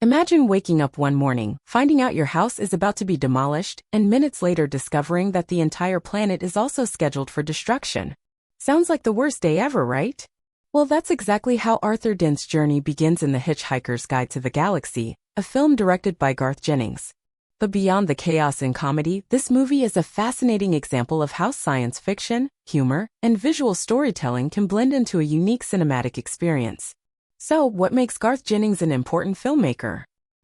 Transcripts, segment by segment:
Imagine waking up one morning, finding out your house is about to be demolished, and minutes later discovering that the entire planet is also scheduled for destruction. Sounds like the worst day ever, right? Well, that's exactly how Arthur Dent's journey begins in The Hitchhiker's Guide to the Galaxy, a film directed by Garth Jennings. But beyond the chaos and comedy, this movie is a fascinating example of how science fiction, humor, and visual storytelling can blend into a unique cinematic experience. So, what makes Garth Jennings an important filmmaker?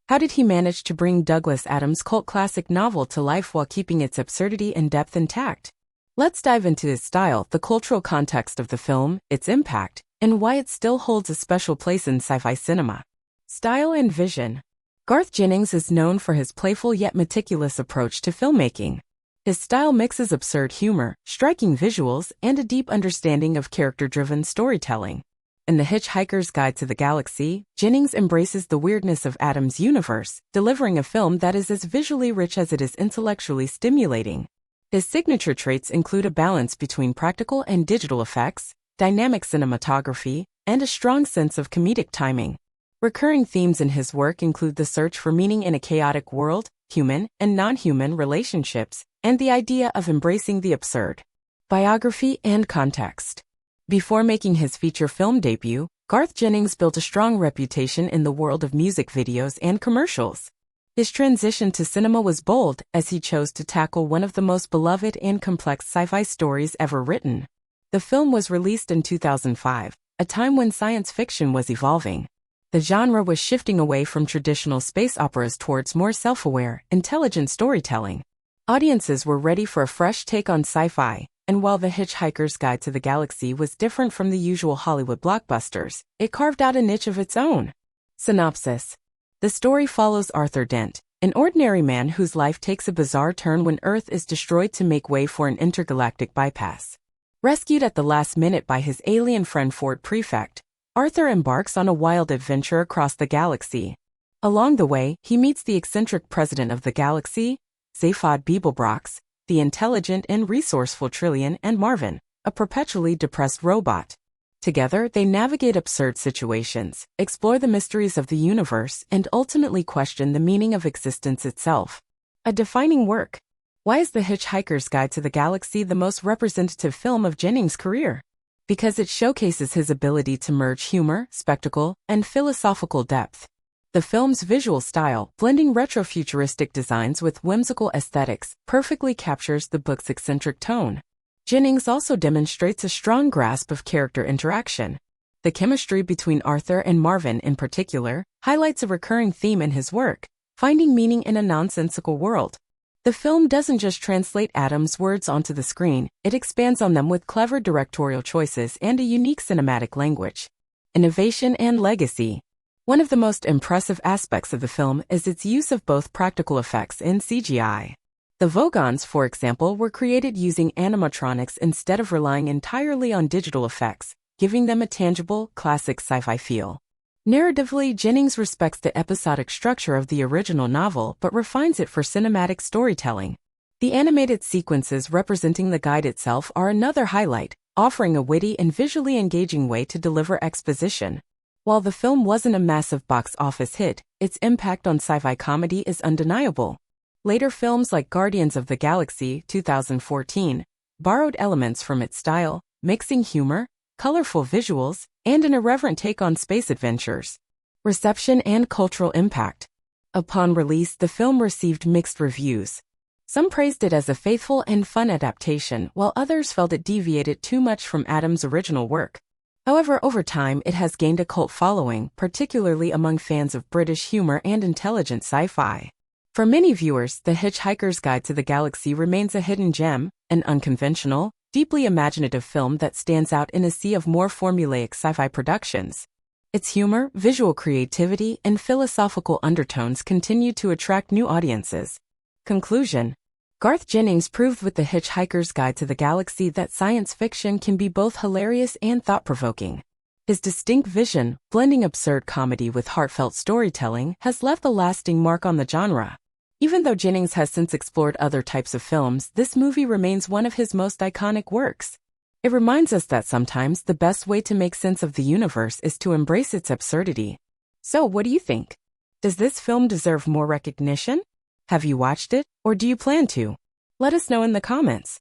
How did he manage to bring Douglas Adams' cult classic novel to life while keeping its absurdity and depth intact? Let's dive into his style, the cultural context of the film, its impact, and why it still holds a special place in sci-fi cinema. Style and vision. Garth Jennings is known for his playful yet meticulous approach to filmmaking. His style mixes absurd humor, striking visuals, and a deep understanding of character-driven storytelling. In The Hitchhiker's Guide to the Galaxy, Jennings embraces the weirdness of Adams' universe, delivering a film that is as visually rich as it is intellectually stimulating. His signature traits include a balance between practical and digital effects, dynamic cinematography, and a strong sense of comedic timing. Recurring themes in his work include the search for meaning in a chaotic world, human and non-human relationships, and the idea of embracing the absurd. Biography and context. Before making his feature film debut, Garth Jennings built a strong reputation in the world of music videos and commercials. His transition to cinema was bold, as he chose to tackle one of the most beloved and complex sci-fi stories ever written. The film was released in 2005, a time when science fiction was evolving. The genre was shifting away from traditional space operas towards more self-aware, intelligent storytelling. Audiences were ready for a fresh take on sci-fi, and while The Hitchhiker's Guide to the Galaxy was different from the usual Hollywood blockbusters, it carved out a niche of its own. Synopsis. The story follows Arthur Dent, an ordinary man whose life takes a bizarre turn when Earth is destroyed to make way for an intergalactic bypass. Rescued at the last minute by his alien friend Ford Prefect, Arthur embarks on a wild adventure across the galaxy. Along the way, he meets the eccentric president of the galaxy, Zaphod Beeblebrox, the intelligent and resourceful Trillian, and Marvin, a perpetually depressed robot. Together, they navigate absurd situations, explore the mysteries of the universe, and ultimately question the meaning of existence itself. A defining work. Why is The Hitchhiker's Guide to the Galaxy the most representative film of Jennings' career? Because it showcases his ability to merge humor, spectacle, and philosophical depth. The film's visual style, blending retrofuturistic designs with whimsical aesthetics, perfectly captures the book's eccentric tone. Jennings also demonstrates a strong grasp of character interaction. The chemistry between Arthur and Marvin in particular highlights a recurring theme in his work, finding meaning in a nonsensical world. The film doesn't just translate Adams' words onto the screen, it expands on them with clever directorial choices and a unique cinematic language. Innovation and legacy. One of the most impressive aspects of the film is its use of both practical effects and CGI. The Vogons, for example, were created using animatronics instead of relying entirely on digital effects, giving them a tangible, classic sci-fi feel. Narratively, Jennings respects the episodic structure of the original novel but refines it for cinematic storytelling. The animated sequences representing the guide itself are another highlight, offering a witty and visually engaging way to deliver exposition. While the film wasn't a massive box office hit, its impact on sci-fi comedy is undeniable. Later films like Guardians of the Galaxy 2014 borrowed elements from its style, mixing humor, colorful visuals, and an irreverent take on space adventures. Reception and cultural impact. Upon release, the film received mixed reviews. Some praised it as a faithful and fun adaptation, while others felt it deviated too much from Adams' original work. However, over time, it has gained a cult following, particularly among fans of British humor and intelligent sci-fi. For many viewers, The Hitchhiker's Guide to the Galaxy remains a hidden gem, an unconventional, deeply imaginative film that stands out in a sea of more formulaic sci-fi productions. Its humor, visual creativity, and philosophical undertones continue to attract new audiences. Conclusion. Garth Jennings proved with The Hitchhiker's Guide to the Galaxy that science fiction can be both hilarious and thought-provoking. His distinct vision, blending absurd comedy with heartfelt storytelling, has left a lasting mark on the genre. Even though Jennings has since explored other types of films, this movie remains one of his most iconic works. It reminds us that sometimes the best way to make sense of the universe is to embrace its absurdity. So, what do you think? Does this film deserve more recognition? Have you watched it, or do you plan to? Let us know in the comments.